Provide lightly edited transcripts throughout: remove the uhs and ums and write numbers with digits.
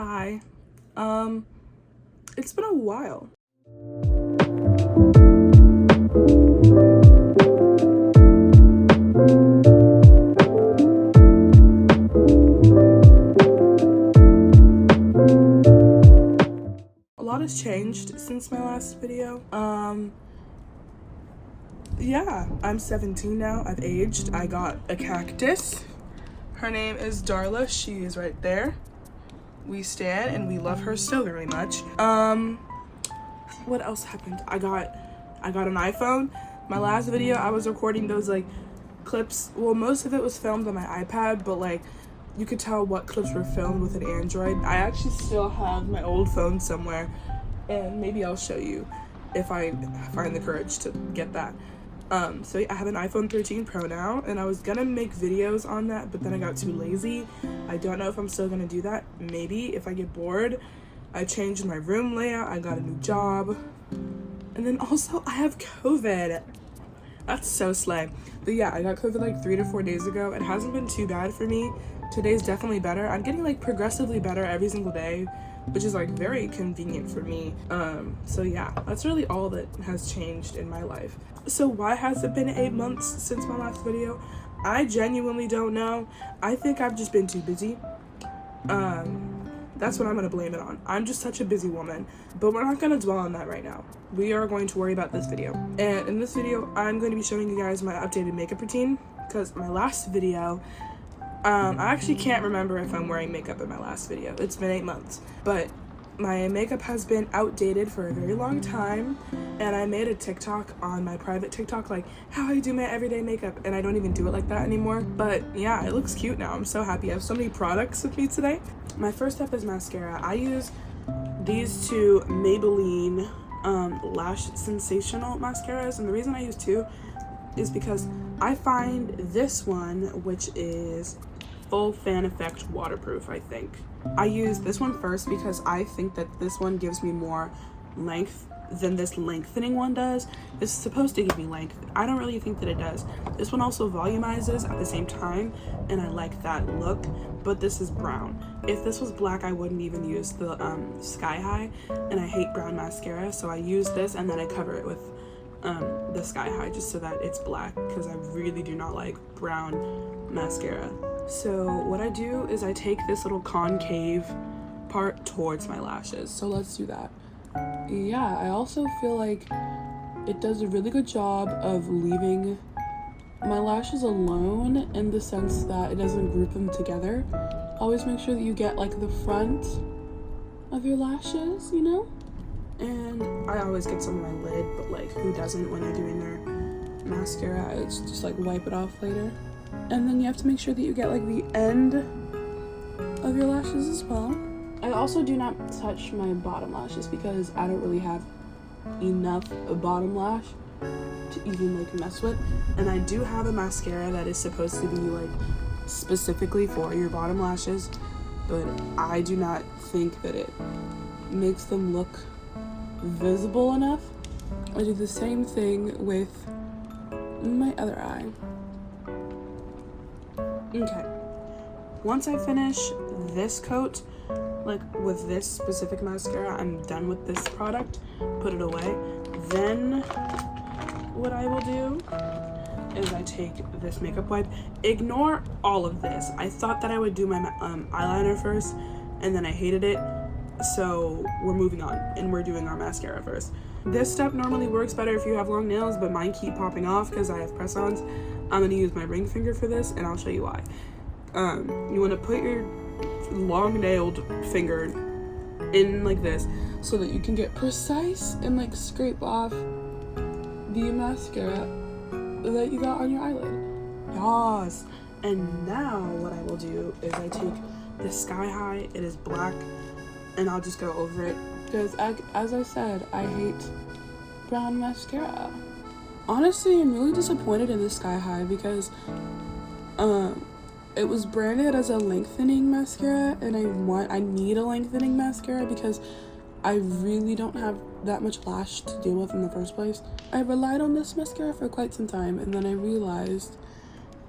Hi. It's been a while. A lot has changed since my last video. Yeah, I'm 17 now. I've aged. I got a cactus. Her name is Darla. She is right there. We stand and we love her so very much. What else happened? I got an iPhone. My last video I was recording those like clips. Well, most of it was filmed on my iPad, but like you could tell what clips were filmed with an Android. I actually still have my old phone somewhere, and maybe I'll show you if I find the courage to get that. So yeah, I have an iPhone 13 Pro now, and I was gonna make videos on that, but then I got too lazy. I don't know if I'm still gonna do that. Maybe if I get bored. I changed my room layout. I got a new job, and then also I have COVID. That's so slay. But yeah, I got COVID like 3 to 4 days ago. It hasn't been too bad for me. Today's definitely better. I'm getting like progressively better every single day, which is like very convenient for me. So yeah, that's really all that has changed in my life. So why has it been 8 months since my last video? I genuinely don't know. I think I've just been too busy. That's what I'm gonna blame it on. I'm just such a busy woman, but we're not gonna dwell on that right now. We are going to worry about this video. And in this video, I'm going to be showing you guys my updated makeup routine, because my last video, I actually can't remember if I'm wearing makeup in my last video. It's been 8 months, but my makeup has been outdated for a very long time, and I made a TikTok on my private TikTok like how I do my everyday makeup, and I don't even do it like that anymore. But yeah, it looks cute now. I'm so happy. I have so many products with me today. My first step is mascara. I use these two Maybelline Lash Sensational mascaras, and the reason I use two is because I find this one, which is full fan effect waterproof, I think. I use this one first because I think that this one gives me more length than this lengthening one does. This is supposed to give me length. I don't really think that it does. This one also volumizes at the same time, and I like that look, but this is brown. If this was black, I wouldn't even use the Sky High, and I hate brown mascara, so I use this and then I cover it with the Sky High just so that it's black, because I really do not like brown mascara. So what I do is I take this little concave part towards my lashes. So let's do that. Yeah, I also feel like it does a really good job of leaving my lashes alone, in the sense that it doesn't group them together. Always make sure that you get like the front of your lashes, you know? And I always get some on my lid, but like who doesn't when you're doing their mascara? It's just like wipe it off later. And then you have to make sure that you get like the end of your lashes as well. I also do not touch my bottom lashes because I don't really have enough bottom lash to even like mess with. And I do have a mascara that is supposed to be like specifically for your bottom lashes, but I do not think that it makes them look visible enough. I do the same thing with my other eye. Okay, once I finish this coat, like with this specific mascara, I'm done with this product, put it away. Then what I will do is I take this makeup wipe. Ignore all of this. I thought that I would do my eyeliner first, and then I hated it, so we're moving on and we're doing our mascara first. This step normally works better if you have long nails, but mine keep popping off because I have press-ons. I'm gonna use my ring finger for this, and I'll show you why. You want to put your long-nailed finger in like this so that you can get precise and like scrape off the mascara that you got on your eyelid. Yes. And now what I will do is I take the Sky High. It is black, and I'll just go over it because as I said, I hate brown mascara. Honestly, I'm really disappointed in the Sky High because it was branded as a lengthening mascara, and I need a lengthening mascara because I really don't have that much lash to deal with in the first place. I relied on this mascara for quite some time, and then I realized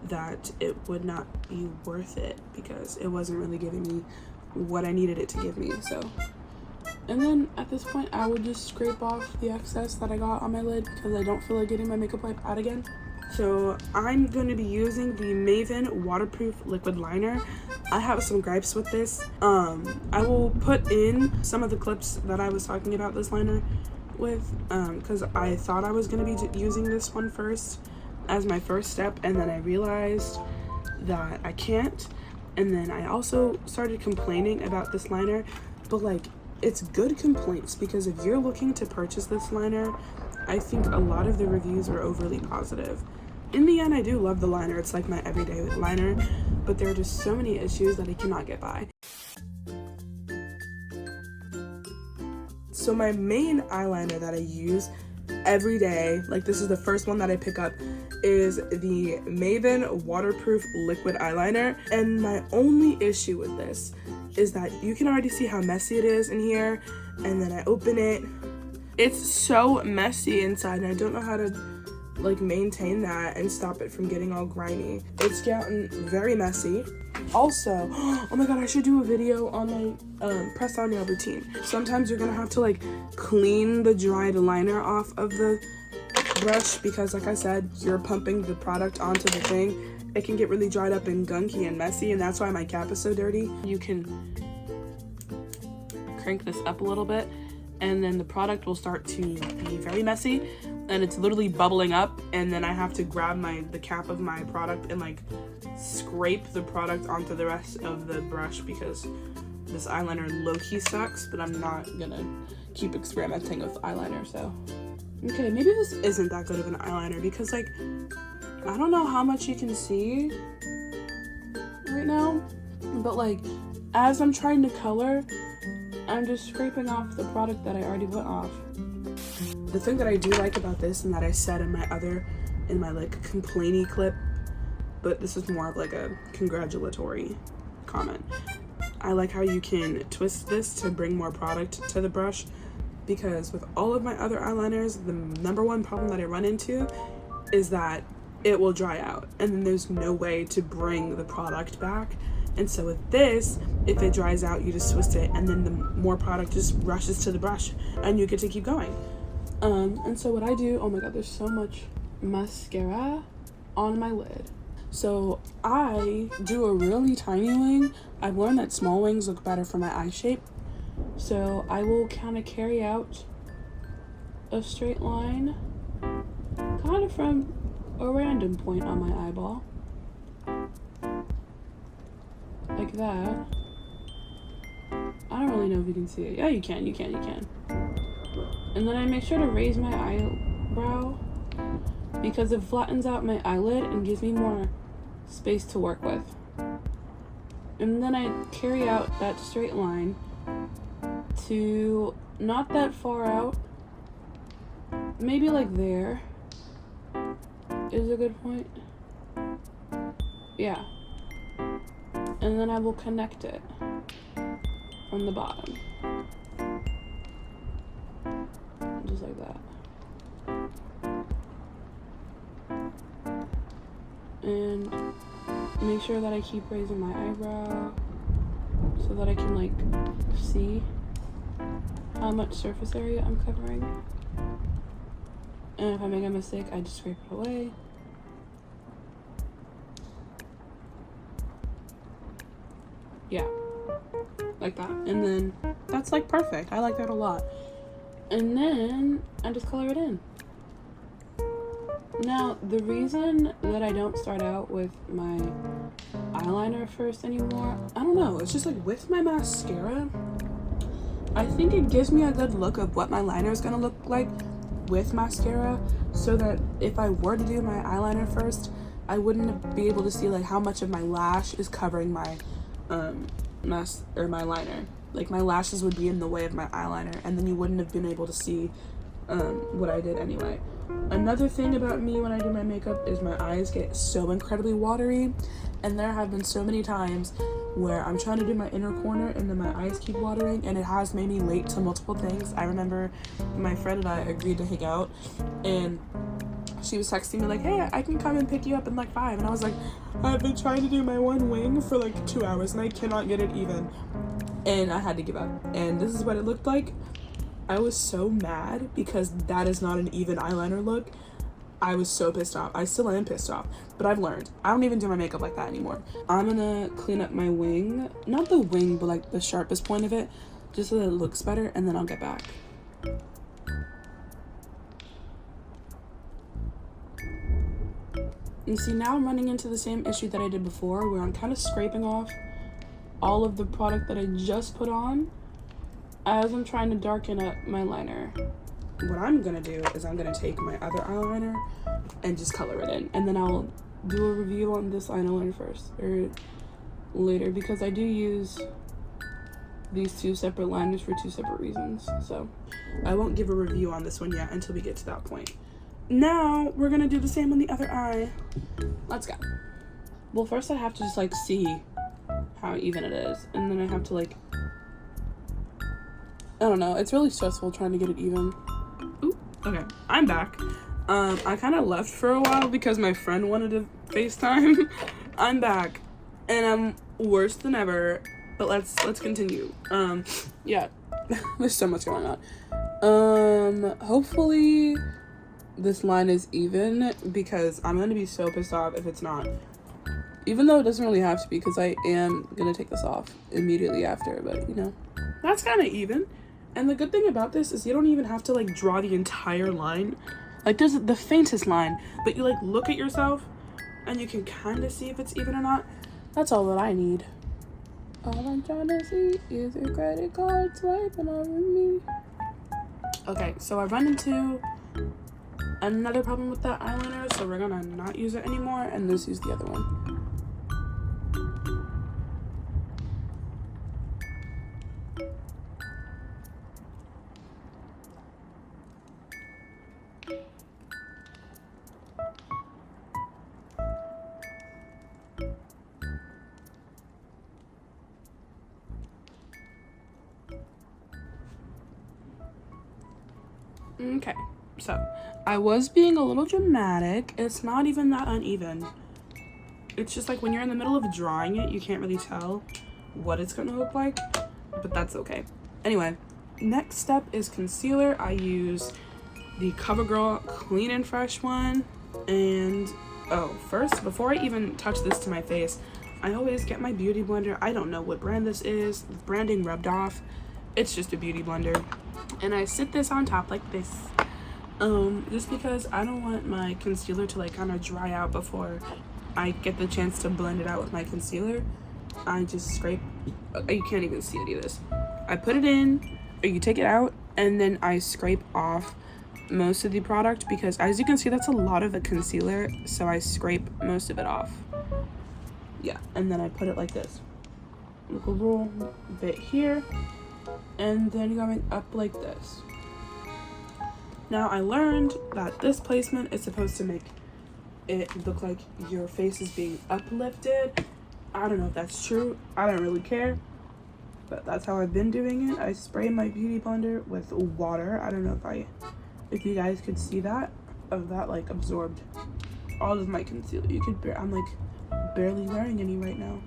that it would not be worth it because it wasn't really giving me what I needed it to give me. So, and then at this point I would just scrape off the excess that I got on my lid because I don't feel like getting my makeup wipe out again. So I'm going to be using the Maven waterproof liquid liner. I have some gripes with this. I will put in some of the clips that I was talking about this liner with, because I thought I was going to be using this one first as my first step, and then I realized that I can't. And then I also started complaining about this liner, but like, it's good complaints, because if you're looking to purchase this liner, I think a lot of the reviews are overly positive. In the end, I do love the liner. It's like my everyday liner, but there are just so many issues that I cannot get by. So my main eyeliner that I use every day, like this is the first one that I pick up, is the Maven waterproof liquid eyeliner. And my only issue with this is that you can already see how messy it is in here, and then I open it. It's so messy inside, and I don't know how to like maintain that and stop it from getting all grimy. It's gotten very messy. Also, oh my god, I should do a video on my press on nail routine. Sometimes you're gonna have to like clean the dried liner off of the brush, because like I said, you're pumping the product onto the thing. It can get really dried up and gunky and messy, and that's why my cap is so dirty. You can crank this up a little bit, and then the product will start to be very messy, and it's literally bubbling up, and then I have to grab the cap of my product and like scrape the product onto the rest of the brush, because this eyeliner low-key sucks, but I'm not gonna keep experimenting with eyeliner. So okay, maybe this isn't that good of an eyeliner, because like I don't know how much you can see right now, but like as I'm trying to color, I'm just scraping off the product that I already put off. The thing that I do like about this, and that I said in my like complainy clip, but this is more of like a congratulatory comment, I like how you can twist this to bring more product to the brush, because with all of my other eyeliners, the number one problem that I run into is that it will dry out, and then there's no way to bring the product back. And so with this, if it dries out, you just twist it, and then the more product just rushes to the brush, and you get to keep going. And so what I do, oh my god, there's so much mascara on my lid. So I do a really tiny wing. I've learned that small wings look better for my eye shape. So I will kind of carry out a straight line, kind of from a random point on my eyeball. Like that. I don't really know if you can see it. Yeah, you can. And then I make sure to raise my eyebrow, because it flattens out my eyelid and gives me more space to work with. And then I carry out that straight line to not that far out, maybe like there is a good point. Yeah. And then I will connect it from the bottom. Just like that. And make sure that I keep raising my eyebrow so that I can like see how much surface area I'm covering. And if I make a mistake, I just scrape it away. Yeah, like that. And then that's like perfect. I like that a lot. And then I just color it in. Now, the reason that I don't start out with my eyeliner first anymore, I don't know, it's just like with my mascara, I think it gives me a good look of what my liner is gonna look like with mascara, so that if I were to do my eyeliner first, I wouldn't be able to see like how much of my lash is covering my my liner. Like my lashes would be in the way of my eyeliner, and then you wouldn't have been able to see what I did anyway. Another thing about me when I do my makeup is my eyes get so incredibly watery, and there have been so many times where I'm trying to do my inner corner and then my eyes keep watering, and it has made me late to multiple things. I remember my friend and I agreed to hang out, and she was texting me like, hey, I can come and pick you up in like 5, and I was like, I've been trying to do my one wing for like 2 hours and I cannot get it even. and I had to give up. And this is what it looked like. I was so mad because that is not an even eyeliner look. I was so pissed off. I still am pissed off, but I've learned. I don't even do my makeup like that anymore. I'm gonna clean up my wing. Not the wing, but like the sharpest point of it, just so that it looks better, and then I'll get back. And see, now I'm running into the same issue that I did before, where I'm kind of scraping off all of the product that I just put on as I'm trying to darken up my liner. What I'm gonna do is I'm gonna take my other eyeliner and just color it in, and then I'll do a review on this eyeliner first or later, because I do use these two separate liners for two separate reasons. So I won't give a review on this one yet until we get to that point. Now we're gonna do the same on the other eye. Let's go. Well, first I have to just like see how even it is, and then I have to like, I don't know, it's really stressful trying to get it even. Ooh, okay, I'm back. I kind of left for a while because my friend wanted to FaceTime. I'm back, and I'm worse than ever, but let's continue. Yeah, there's so much going on. Hopefully this line is even, because I'm gonna be so pissed off if it's not. Even though it doesn't really have to be, because I am gonna take this off immediately after, but you know, that's kind of even. And the good thing about this is you don't even have to like draw the entire line. Like there's the faintest line, but you like look at yourself and you can kind of see if it's even or not. That's all that I need. All I'm trying to see is your credit card swiping on me. Okay, so I run into another problem with that eyeliner, so we're gonna not use it anymore and just use the other one. Okay, so I was being a little dramatic. It's not even that uneven. It's just like when you're in the middle of drawing it, you can't really tell what it's gonna look like, but that's okay. Anyway, next step is concealer. I use the CoverGirl Clean and Fresh one. And oh, first, before I even touch this to my face, I always get my beauty blender. I don't know what brand this is. The branding rubbed off. It's just a beauty blender. And I sit this on top like this, just because I don't want my concealer to like kind of dry out before I get the chance to blend it out with my concealer. I just scrape, you can't even see any of this. I put it in, or you take it out, and then I scrape off most of the product, because as you can see, that's a lot of the concealer, so I scrape most of it off. Yeah, and then I put it like this. Look, a little bit here, and then going up like this. Now I learned that this placement is supposed to make it look like your face is being uplifted. I don't know if that's true. I don't really care, but that's how I've been doing it. I spray my beauty blender with water. I don't know if you guys could see that, of that like absorbed all of my concealer. You could I'm like barely wearing any right now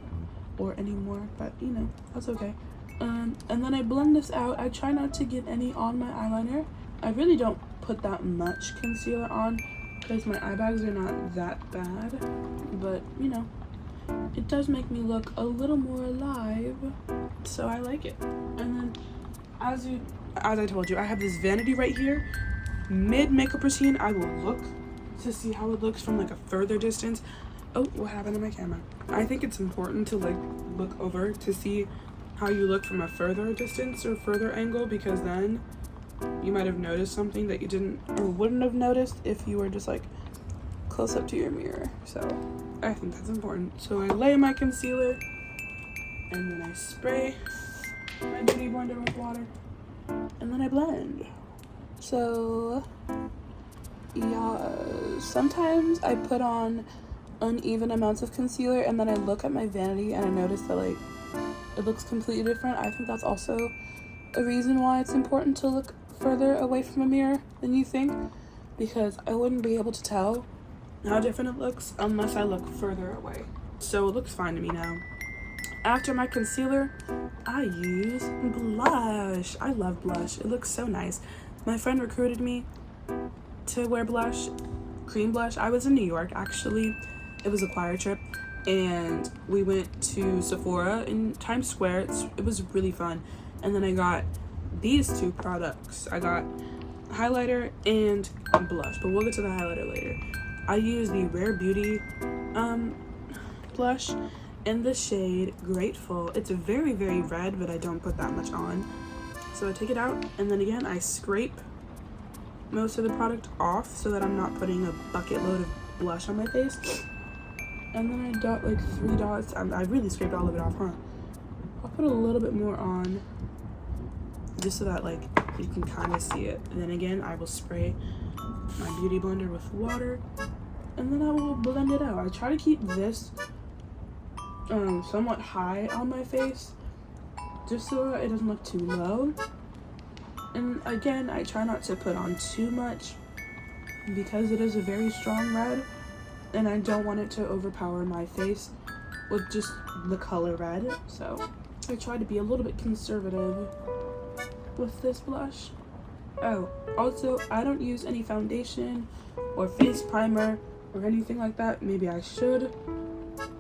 or anymore, but you know, that's okay. And then I blend this out. I try not to get any on my eyeliner. I really don't put that much concealer on because my eye bags are not that bad, but you know, it does make me look a little more alive, so I like it. And then as I told you, I have this vanity right here. Mid makeup routine, I will look to see how it looks from like a further distance. Oh, what happened to my camera? I think it's important to like look over to see how you look from a further distance or further angle, because then you might have noticed something that you didn't or wouldn't have noticed if you were just like close up to your mirror. So I think that's important. So I lay my concealer and then I spray my beauty blender with water and then I blend. So yeah, sometimes I put on uneven amounts of concealer and then I look at my vanity and I notice that like it looks completely different. I think that's also a reason why it's important to look further away from a mirror than you think, because I wouldn't be able to tell how different it looks unless I look further away. So it looks fine to me now. After my concealer, I use blush. I love blush. It looks so nice. My friend recruited me to wear blush, cream blush. I was in New York, actually. It was a choir trip, and we went to Sephora in Times Square. It was really fun. And then I got these two products. I got highlighter and blush, but we'll get to the highlighter later. I use the Rare Beauty blush in the shade Grateful. It's very, very red, but I don't put that much on. So I take it out, and then again, I scrape most of the product off so that I'm not putting a bucket load of blush on my face. And then I dot like 3 dots. I really scraped all of it off, huh? I'll put a little bit more on just so that like you can kind of see it. And then again, I will spray my beauty blender with water, and then I will blend it out. I try to keep this somewhat high on my face just so it doesn't look too low. And again, I try not to put on too much because it is a very strong red, and I don't want it to overpower my face with just the color red. So I try to be a little bit conservative with this blush. Oh, also, I don't use any foundation or face primer or anything like that. Maybe I should.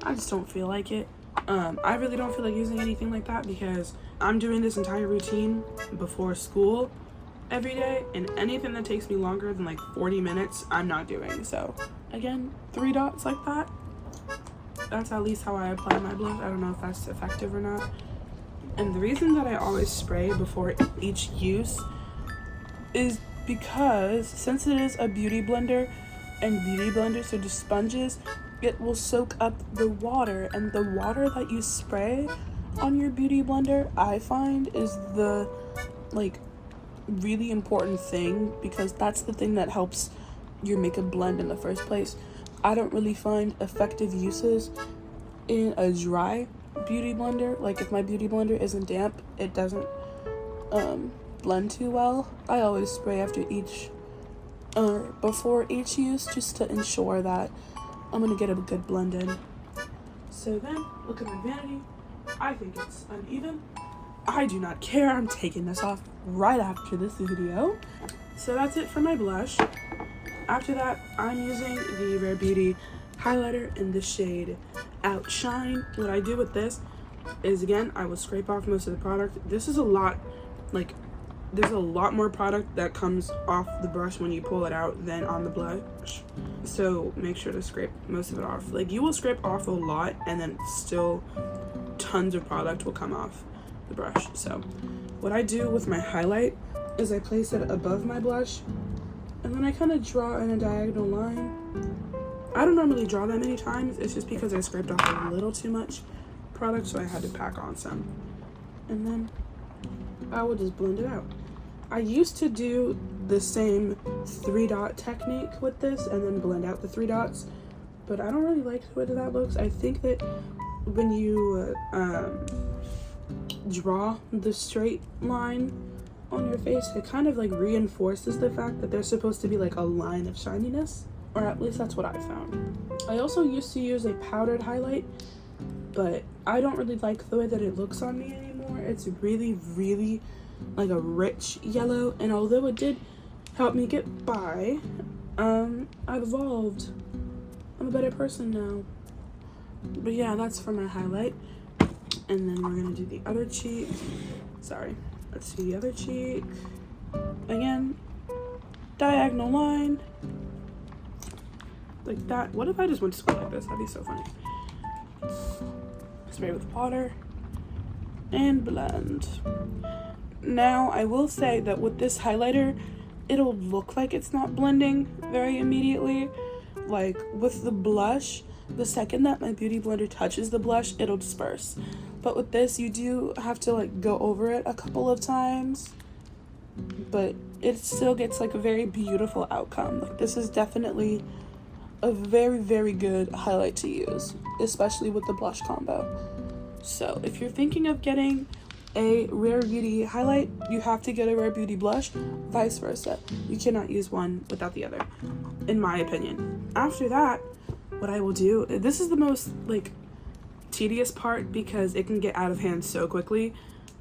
I just don't feel like it. I really don't feel like using anything like that because I'm doing this entire routine before school every day, and anything that takes me longer than like 40 minutes, I'm not doing. So again, 3 dots like that. That's at least how I apply my blush. I don't know if that's effective or not. And the reason that I always spray before each use is because since it is a beauty blender, and beauty blenders are just sponges, it will soak up the water, and the water that you spray on your beauty blender, I find, is the like really important thing, because that's the thing that helps your makeup blend in the first place. I don't really find effective uses in a dry beauty blender. Like if my beauty blender isn't damp, it doesn't blend too well. I always spray after each before each use, just to ensure that I'm gonna get a good blend in. So then, look at my vanity. I think it's uneven. I do not care. I'm taking this off right after this video. So that's it for my blush. After that, I'm using the Rare Beauty highlighter in the shade Outshine. What I do with this is, again, I will scrape off most of the product. This is a lot, like, there's a lot more product that comes off the brush when you pull it out than on the blush. So make sure to scrape most of it off. Like, you will scrape off a lot and then still tons of product will come off the brush. So what I do with my highlight is I place it above my blush, and then I kind of draw in a diagonal line. I don't normally draw that many times. It's just because I scraped off a little too much product, so I had to pack on some. And then I will just blend it out. I used to do the same 3-dot technique with this and then blend out the 3 dots, but I don't really like the way that looks. I think that when you draw the straight line on your face, it kind of like reinforces the fact that there's supposed to be like a line of shininess, or at least that's what I found. I also used to use a powdered highlight, but I don't really like the way that it looks on me anymore. It's really, really like a rich yellow, and although it did help me get by, I've evolved. I'm a better person now. But yeah, that's for my highlight. And then we're gonna do the other cheek. Sorry, let's do the other cheek. Again, diagonal line like that. What if I just went to school like this? That'd be so funny. Spray with water and blend. Now, I will say that with this highlighter, it'll look like it's not blending very immediately. Like with the blush, the second that my beauty blender touches the blush, it'll disperse. But with this, you do have to like go over it a couple of times, but it still gets like a very beautiful outcome. Like this is definitely a very, very good highlight to use, especially with the blush combo. So if you're thinking of getting a Rare Beauty highlight, you have to get a Rare Beauty blush, vice versa. You cannot use one without the other, in my opinion. After that, what I will do, this is the most like tedious part because it can get out of hand so quickly.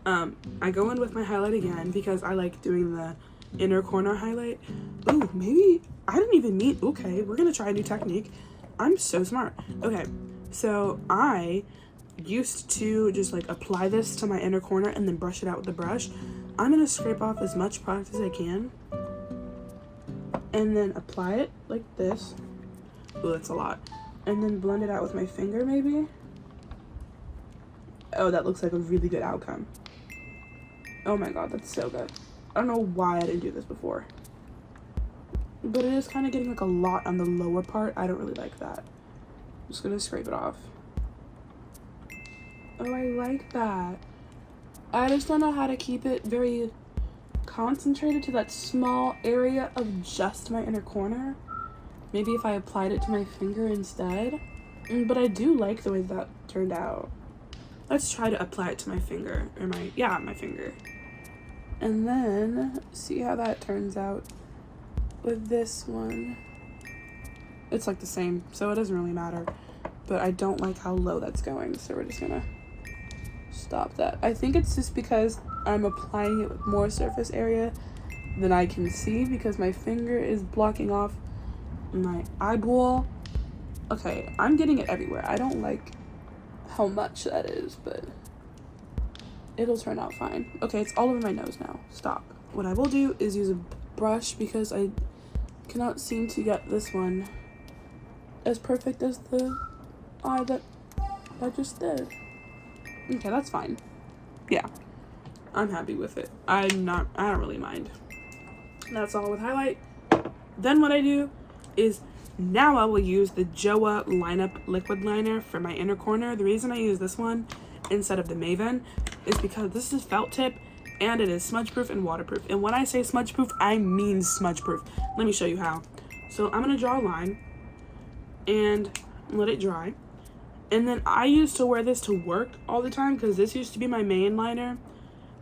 I go in with my highlight again because I like doing the inner corner highlight. Ooh, maybe I didn't even mean, okay, we're gonna try a new technique. I'm so smart. Okay, so I used to just like apply this to my inner corner and then brush it out with the brush. I'm gonna scrape off as much product as I can and then apply it like this. Ooh, that's a lot. And then blend it out with my finger maybe. Oh, that looks like a really good outcome. Oh my god, that's so good. I don't know why I didn't do this before. But it is kind of getting like a lot on the lower part. I don't really like that. I'm just gonna scrape it off. Oh, I like that. I just don't know how to keep it very concentrated to that small area of just my inner corner. Maybe if I applied it to my finger instead. But I do like the way that turned out. Let's try to apply it to my finger. Or my finger. And then see how that turns out with this one. It's like the same, so it doesn't really matter. But I don't like how low that's going, so we're just gonna stop that. I think it's just because I'm applying it with more surface area than I can see because my finger is blocking off my eyeball. Okay, I'm getting it everywhere. I don't like how much that is, but it'll turn out fine. Okay, it's all over my nose now. Stop. What I will do is use a brush because I cannot seem to get this one as perfect as the eye that I just did. Okay, that's fine. Yeah, I'm happy with it. I don't really mind. That's all with highlight. Then what I do is now I will use the Joa Lineup Liquid Liner for my inner corner. The reason I use this one instead of the Maven is because this is felt tip and it is smudge proof and waterproof. And when I say smudge proof, I mean smudge proof. Let me show you how. So I'm gonna draw a line and let it dry. And then I used to wear this to work all the time because this used to be my main liner,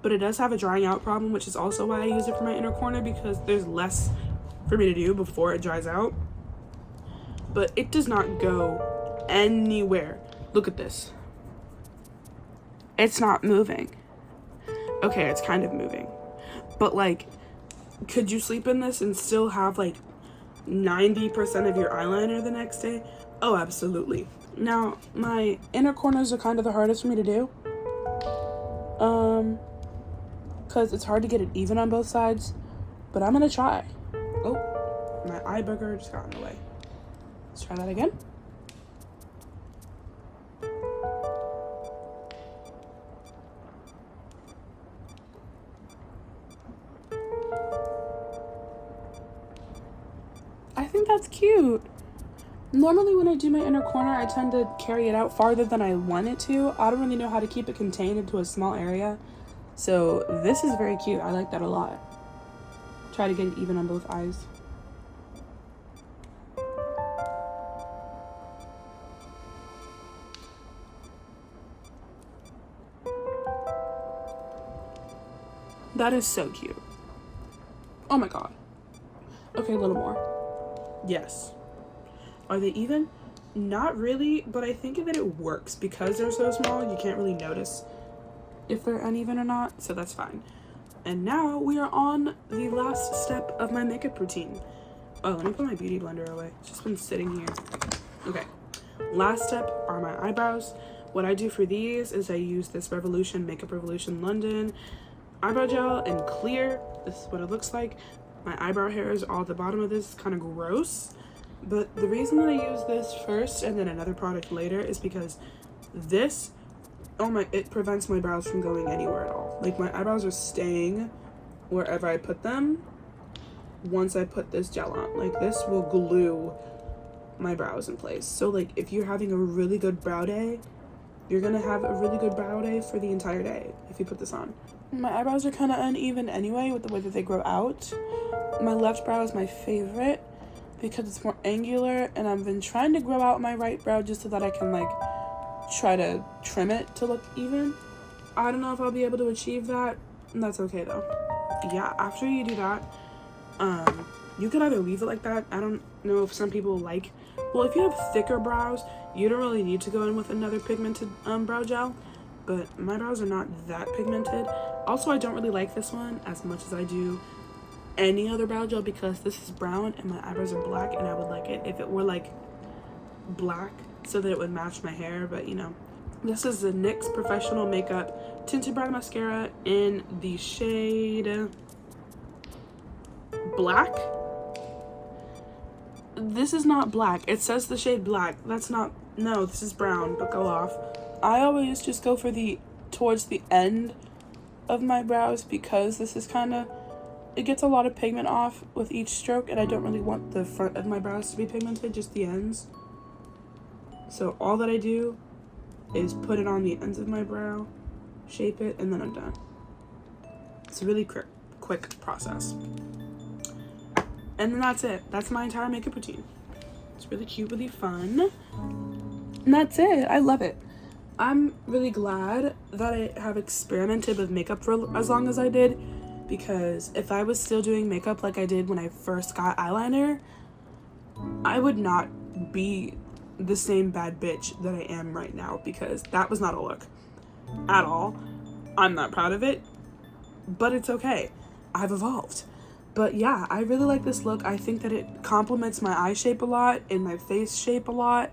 but it does have a drying out problem, which is also why I use it for my inner corner because there's less for me to do before it dries out. But it does not go anywhere. Look at this. It's not moving. Okay, it's kind of moving. But like, could you sleep in this and still have like 90% of your eyeliner the next day? Oh, absolutely. Now, my inner corners are kind of the hardest for me to do. Because it's hard to get it even on both sides. But I'm gonna try. Oh, my eye booger just got in the way. Let's try that again. I think that's cute. Normally when I do my inner corner, I tend to carry it out farther than I want it to. I don't really know how to keep it contained into a small area. So this is very cute. I like that a lot. Try to get it even on both eyes. That is so cute. Oh my god. Okay, a little more. Yes. Are they even? Not really, but I think that it works because they're so small. You can't really notice if they're uneven or not, so that's fine. And now we are on the last step of my makeup routine. Oh, let me put my beauty blender away. It's just been sitting here. Okay. Last step are my eyebrows. What I do for these is I use this Revolution Makeup Revolution London eyebrow gel in clear. This is what it looks like. My eyebrow hairs all at the bottom of this is kind of gross. But the reason that I use this first and then another product later is because this, it prevents my brows from going anywhere at all. Like my eyebrows are staying wherever I put them once I put this gel on. Like this will glue my brows in place. So like if you're having a really good brow day, you're gonna have a really good brow day for the entire day if you put this on. My eyebrows are kind of uneven anyway with the way that they grow out. My left brow is my favorite because it's more angular, and I've been trying to grow out my right brow just so that I can like try to trim it to look even. I don't know if I'll be able to achieve that, and that's okay though. Yeah, after you do that, you could either leave it like that. I don't know if some people like Well, if you have thicker brows, you don't really need to go in with another pigmented brow gel, but my brows are not that pigmented. Also, I don't really like this one as much as I do any other brow gel because this is brown and my eyebrows are black, and I would like it if it were like black so that it would match my hair. But you know, this is the NYX Professional Makeup Tinted Brow Mascara in the shade Black. This is not black. It says the shade black. That's not, no, this is brown, but go off. I always just go for towards the end of my brows because this is kind of, it gets a lot of pigment off with each stroke, and I don't really want the front of my brows to be pigmented, just the ends. So all that I do is put it on the ends of my brow, shape it, and then I'm done. It's a really quick process. And then that's it. That's my entire makeup routine. It's really cute, really fun. And that's it. I love it. I'm really glad that I have experimented with makeup for as long as I did, because if I was still doing makeup like I did when I first got eyeliner, I would not be the same bad bitch that I am right now, because that was not a look at all. I'm not proud of it, but it's okay. I've evolved. But yeah, I really like this look. I think that it complements my eye shape a lot and my face shape a lot.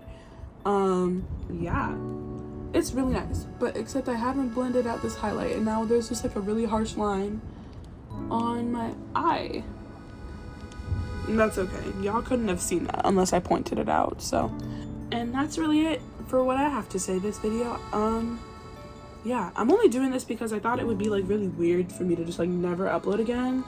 Yeah, it's really nice. But except I haven't blended out this highlight, and now there's just like a really harsh line on my eye. And that's okay. Y'all couldn't have seen that unless I pointed it out. So, and that's really it for what I have to say this video. Yeah, I'm only doing this because I thought it would be like really weird for me to just like never upload again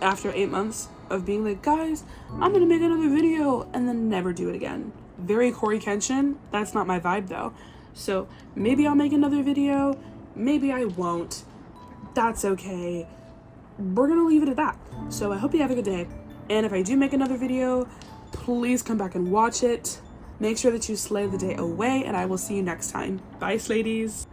after 8 months of being like, guys, I'm gonna make another video, and then never do it again. Very Corey Kenshin. That's not my vibe though. So maybe I'll make another video, maybe I won't. That's okay. We're gonna leave it at that. So I hope you have a good day, and if I do make another video, please come back and watch it. Make sure that you slay the day away, and I will see you next time. Bye, Sladies.